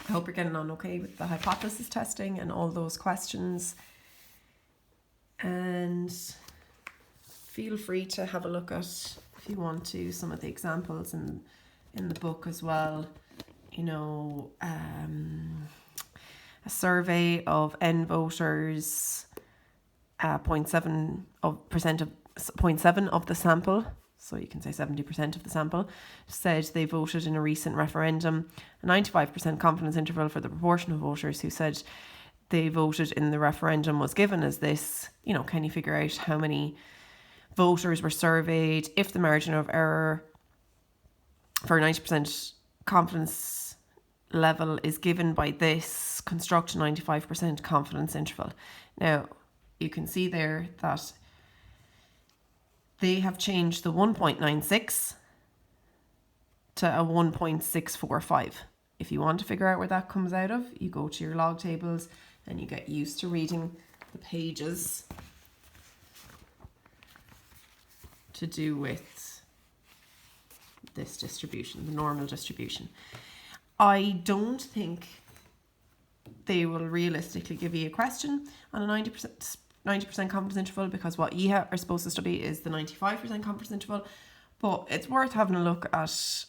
I hope you're getting on okay with the hypothesis testing and all those questions. And feel free to have a look at, if you want to, some of the examples in the book as well. You know, a survey of N voters, 0.7% of the sample, so you can say 70% of the sample, said they voted in a recent referendum. A 95% confidence interval for the proportion of voters who said they voted in the referendum was given as this. You know, can you figure out how many voters were surveyed if the margin of error for a 90% confidence level is given by this? Construct a 95% confidence interval. Now, you can see there that they have changed the 1.96 to a 1.645. If you want to figure out where that comes out of, you go to your log tables and you get used to reading the pages to do with this distribution, the normal distribution. I don't think they will realistically give you a question on a 90% confidence interval, because what you are supposed to study is the 95% confidence interval. But it's worth having a look at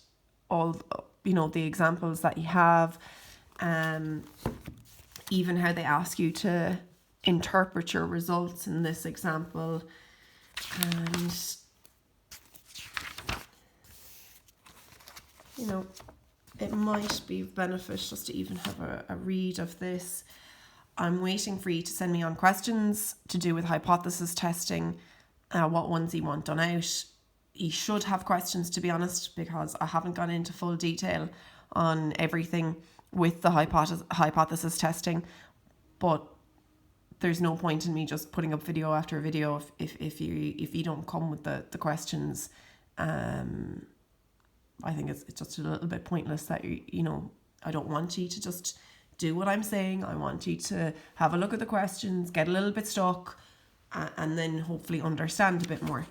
all, you know, the examples that you have, even how they ask you to interpret your results in this example. And, you know, it might be beneficial just to even have a read of this. I'm waiting for you to send me on questions to do with hypothesis testing, what ones you want done out. You should have questions, to be honest, because I haven't gone into full detail on everything with the hypothesis testing. But there's no point in me just putting up video after video if you don't come with the questions. I think it's just a little bit pointless that you know, I don't want you to just do what I'm saying. I want you to have a look at the questions, get a little bit stuck, and then hopefully understand a bit more.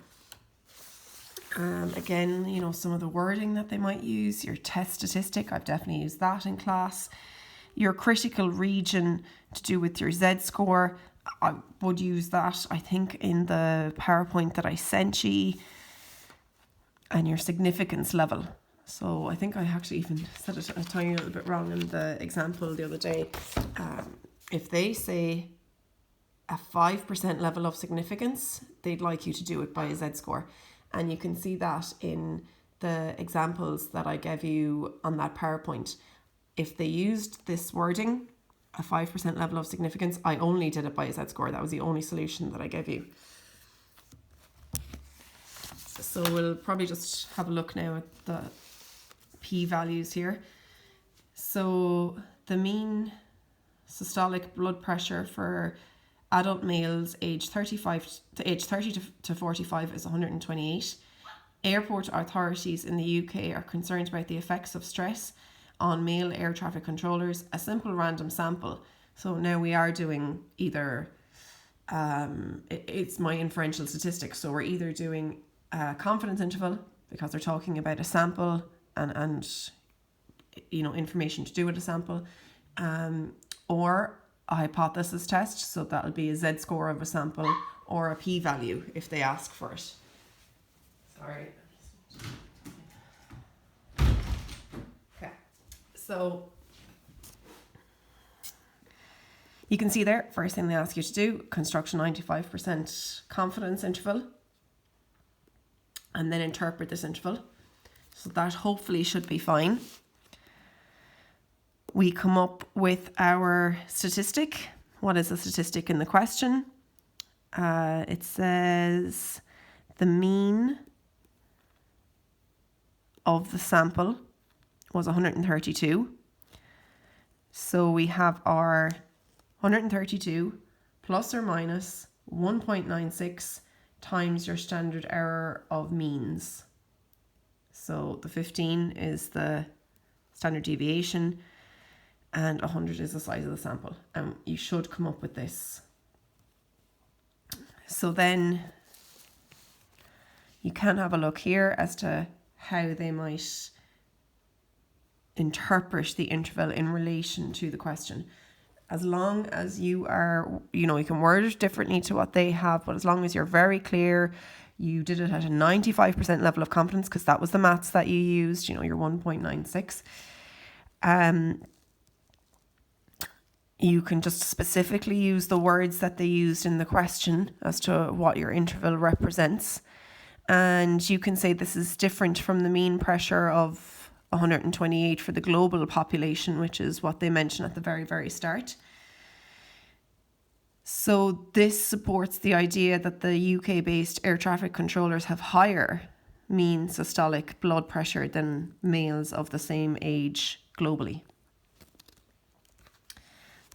Again, you know, some of the wording that they might use, your test statistic, I've definitely used that in class. Your critical region to do with your Z-score, I would use that, I think, in the PowerPoint that I sent you. And your significance level. So I think I actually even said it a tiny little bit wrong in the example the other day. If they say a 5% level of significance, they'd like you to do it by a Z-score. And you can see that in the examples that I gave you on that PowerPoint. If they used this wording, a 5% level of significance, I only did it by a Z-score. That was the only solution that I gave you. So we'll probably just have a look now at the p-values here. So the mean systolic blood pressure for adult males aged 30 to 45 is 128. Airport authorities in the UK are concerned about the effects of stress on male air traffic controllers. A simple random sample. So now we are doing either, it's my inferential statistics. So we're either doing a confidence interval, because they're talking about a sample and you know, information to do with a sample, or a hypothesis test, so that'll be a Z-score of a sample, or a p-value if they ask for it. Sorry. Okay, so you can see there, first thing they ask you to do, construct a 95% confidence interval, and then interpret this interval. So that hopefully should be fine. We come up with our statistic. What is the statistic in the question? It says the mean of the sample was 132. So we have our 132 plus or minus 1.96 times your standard error of means. So the 15 is the standard deviation and 100 is the size of the sample. And you should come up with this. So then you can have a look here as to how they might interpret the interval in relation to the question. As long as you are, you can word it differently to what they have, but as long as you're very clear, you did it at a 95% level of confidence, because that was the maths that you used, your 1.96. You can just specifically use the words that they used in the question as to what your interval represents. And you can say this is different from the mean pressure of 128 for the global population, which is what they mention at the very, very start. So this supports the idea that the UK-based air traffic controllers have higher mean systolic blood pressure than males of the same age globally.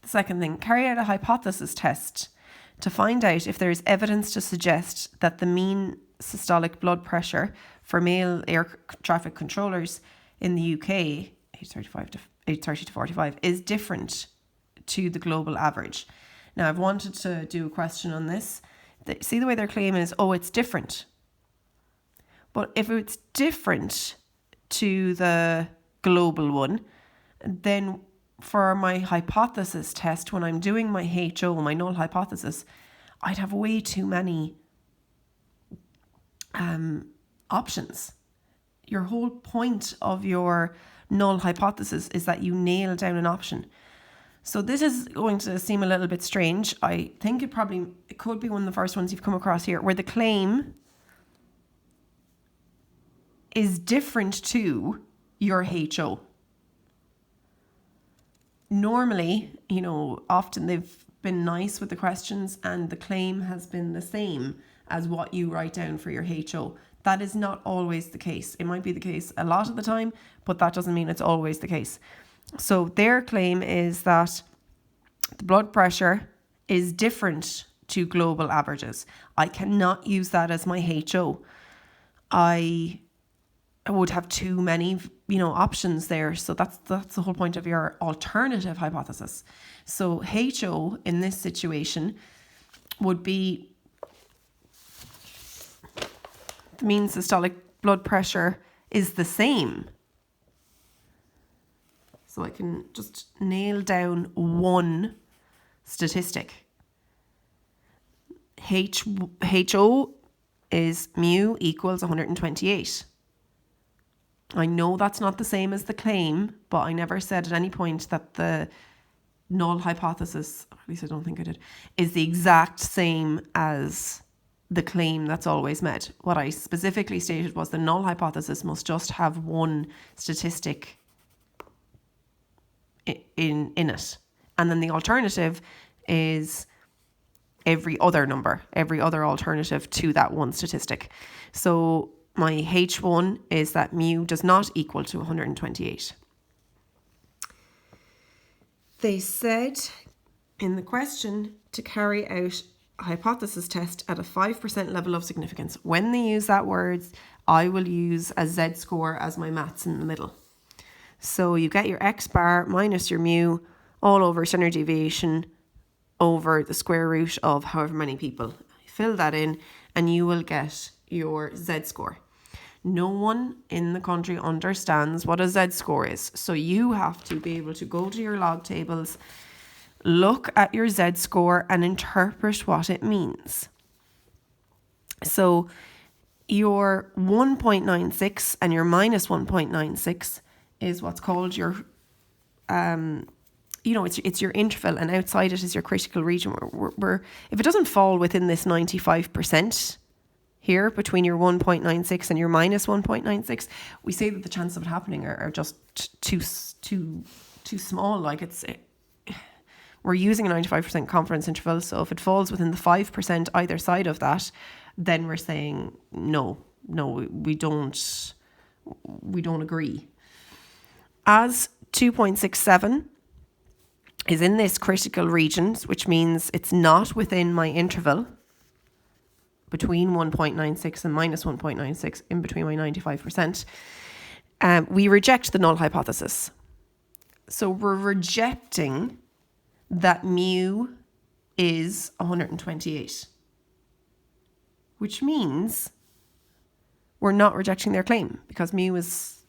The second thing, carry out a hypothesis test to find out if there is evidence to suggest that the mean systolic blood pressure for male air traffic controllers in the UK, age 30 to 45, is different to the global average. Now, I've wanted to do a question on this. See the way their claim is, it's different. But if it's different to the global one, then for my hypothesis test, when I'm doing my HO, my null hypothesis, I'd have way too many options. Your whole point of your null hypothesis is that you nail down an option. So this is going to seem a little bit strange. I think it could be one of the first ones you've come across here, where the claim is different to your HO. Normally, often they've been nice with the questions and the claim has been the same as what you write down for your HO. That is not always the case. It might be the case a lot of the time, but that doesn't mean it's always the case. So their claim is that the blood pressure is different to global averages. I cannot use that as my HO. I would have too many, options there. So that's the whole point of your alternative hypothesis. So HO in this situation would be the mean systolic blood pressure is the same. So I can just nail down one statistic. HO is mu equals 128. I know that's not the same as the claim, but I never said at any point that the null hypothesis, at least I don't think I did, is the exact same as the claim that's always met. What I specifically stated was the null hypothesis must just have one statistic in it. And then the alternative is every other alternative to that one statistic. So my H1 is that mu does not equal to 128. They said in the question to carry out a hypothesis test at a 5% level of significance. When they use that word, I will use a Z-score as my maths in the middle. So you get your X bar minus your mu all over standard deviation over the square root of however many people. Fill that in and you will get your Z-score. No one in the country understands what a Z-score is. So you have to be able to go to your log tables, look at your Z-score and interpret what it means. So your 1.96 and your minus 1.96 is what's called your, it's your interval, and outside it is your critical region. Where if it doesn't fall within this 95%, here between your 1.96 and your minus 1.96, we say that the chances of it happening are just too small. Like we're using a 95% confidence interval. So if it falls within the 5% either side of that, then we're saying no, we don't agree. As 2.67 is in this critical region, which means it's not within my interval, between 1.96 and minus 1.96, in between my 95%, we reject the null hypothesis. So we're rejecting that mu is 128, which means we're not rejecting their claim because mu is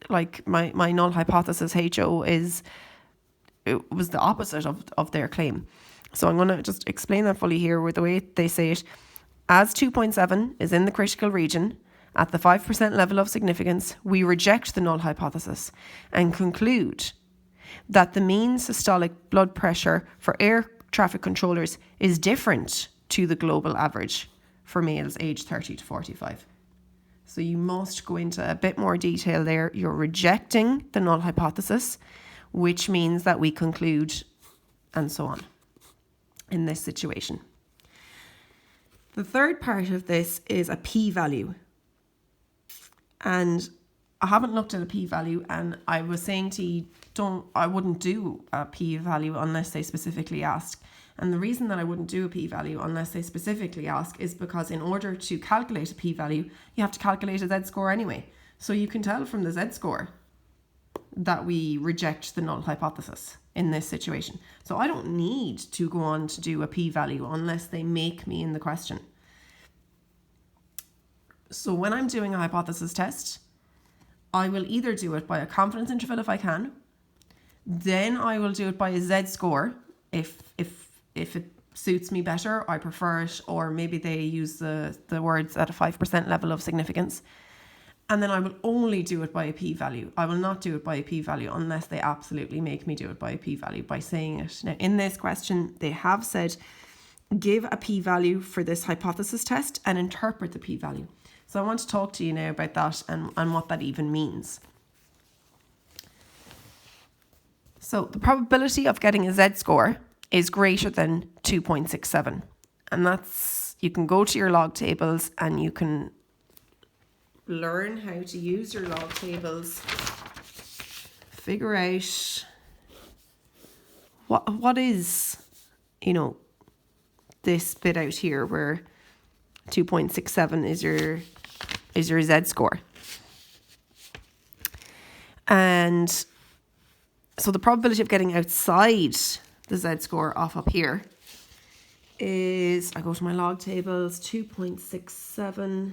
like my null hypothesis HO it was the opposite of their claim. So I'm going to just explain that fully here with the way they say it. As 2.7 is in the critical region at the 5% level of significance, we reject the null hypothesis and conclude that the mean systolic blood pressure for air traffic controllers is different to the global average for males aged 30 to 45. So you must go into a bit more detail there. You're rejecting the null hypothesis, which means that we conclude, and so on, in this situation. The third part of this is a p-value. And I haven't looked at a p-value, and I was saying to you, I wouldn't do a p-value unless they specifically ask. And the reason that I wouldn't do a p-value unless they specifically ask is because in order to calculate a p-value, you have to calculate a z-score anyway. So you can tell from the z-score that we reject the null hypothesis in this situation. So I don't need to go on to do a p-value unless they make me in the question. So when I'm doing a hypothesis test, I will either do it by a confidence interval if I can, then I will do it by a z-score if it suits me better, I prefer it, or maybe they use the words at a 5% level of significance. And then I will only do it by a p-value. I will not do it by a p-value unless they absolutely make me do it by a p-value by saying it. Now, in this question, they have said, give a p-value for this hypothesis test and interpret the p-value. So I want to talk to you now about that and what that even means. So the probability of getting a z-score is greater than 2.67. And that's, you can go to your log tables and you can learn how to use your log tables, figure out what is, this bit out here where 2.67 is your z-score. And so the probability of getting outside the z-score off up here is, I go to my log tables, 2.67,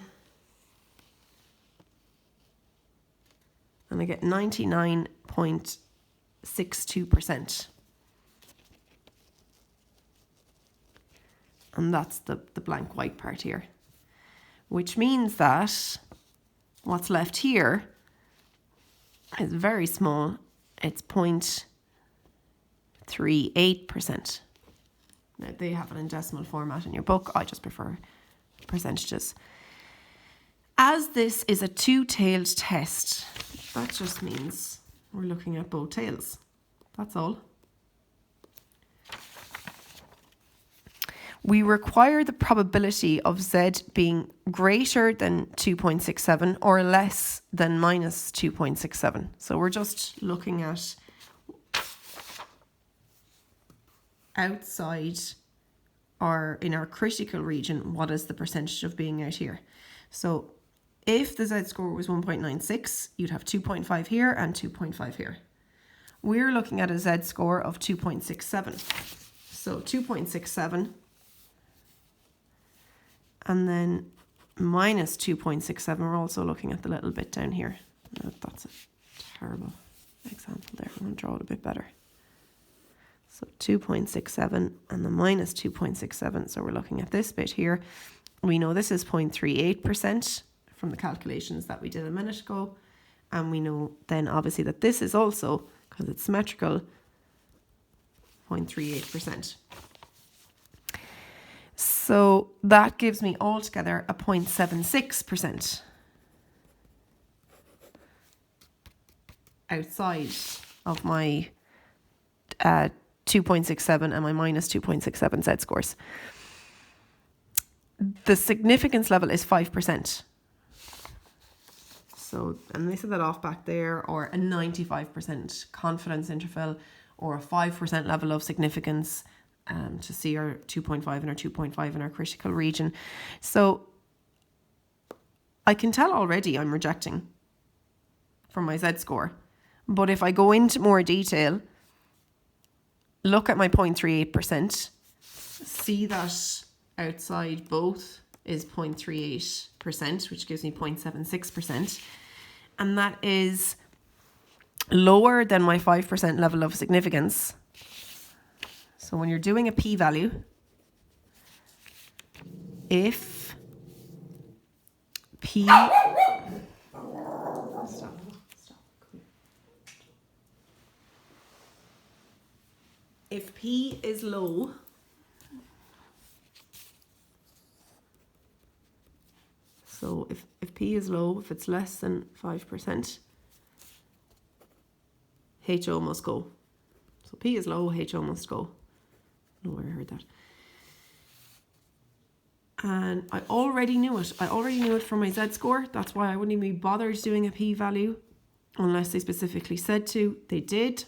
and I get 99.62%. And that's the blank white part here, which means that what's left here is very small. It's 0.38%. Now, they have it in decimal format in your book. I just prefer percentages. As this is a two-tailed test, that just means we're looking at both tails. That's all. We require the probability of Z being greater than 2.67 or less than minus 2.67. So we're just looking at outside or in our critical region, what is the percentage of being out here? So if the Z-score was 1.96, you'd have 2.5 here and 2.5 here. We're looking at a Z-score of 2.67. So 2.67 and then minus 2.67. We're also looking at the little bit down here. That's a terrible example there. I'm going to draw it a bit better. So 2.67 and the minus 2.67. So we're looking at this bit here. We know this is 0.38% from the calculations that we did a minute ago. And we know then obviously that this is also, because it's symmetrical, 0.38%. So that gives me altogether a 0.76% outside of my 2.67 and my minus 2.67 Z-scores. The significance level is 5%. So, and they said that off back there, or a 95% confidence interval, or a 5% level of significance to see our 2.5 and our 2.5 in our critical region. So I can tell already I'm rejecting from my Z-score. But if I go into more detail, look at my 0.38%, see that outside both is 0.38%, which gives me 0.76%. And that is lower than my 5% level of significance. So when you're doing a p-value, if p... If p is low, so if p is low, if it's less than 5%, HO must go. So p is low, HO must go. I don't know where I heard that. And I already knew it. I already knew it from my Z-score. That's why I wouldn't even be bothered doing a p-value unless they specifically said to. They did.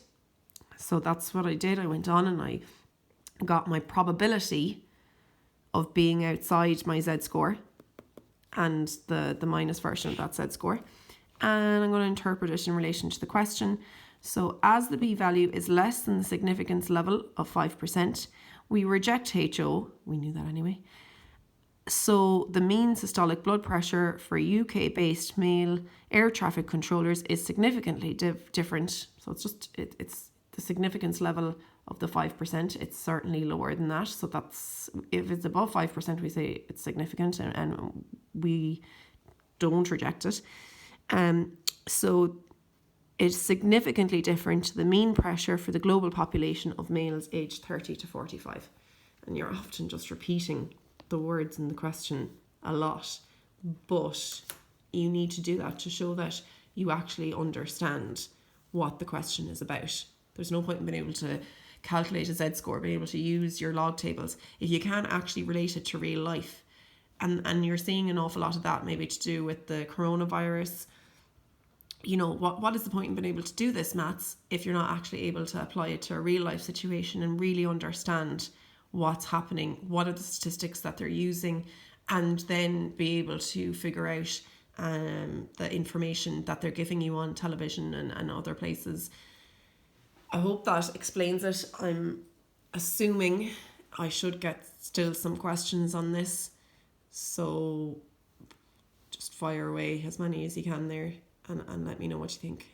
So that's what I did. I went on and I got my probability of being outside my Z-score and the minus version of that Z-score. And I'm going to interpret it in relation to the question. So as the p-value is less than the significance level of 5%, we reject HO. We knew that anyway. So the mean systolic blood pressure for UK-based male air traffic controllers is significantly different. So it's just, it's the significance level of the 5%. It's certainly lower than that. So that's, if it's above 5%, we say it's significant and we don't reject it. So it's significantly different to the mean pressure for the global population of males aged 30 to 45. And you're often just repeating the words in the question a lot, but you need to do that to show that you actually understand what the question is about. There's no point in being able to calculate a Z-score, being able to use your log tables if you can't actually relate it to real life. And you're seeing an awful lot of that maybe to do with the coronavirus. You know, what is the point in being able to do this maths if you're not actually able to apply it to a real life situation and really understand what's happening, what are the statistics that they're using, and then be able to figure out the information that they're giving you on television and other places. I hope that explains it. I'm assuming I should get still some questions on this, so just fire away as many as you can there and let me know what you think.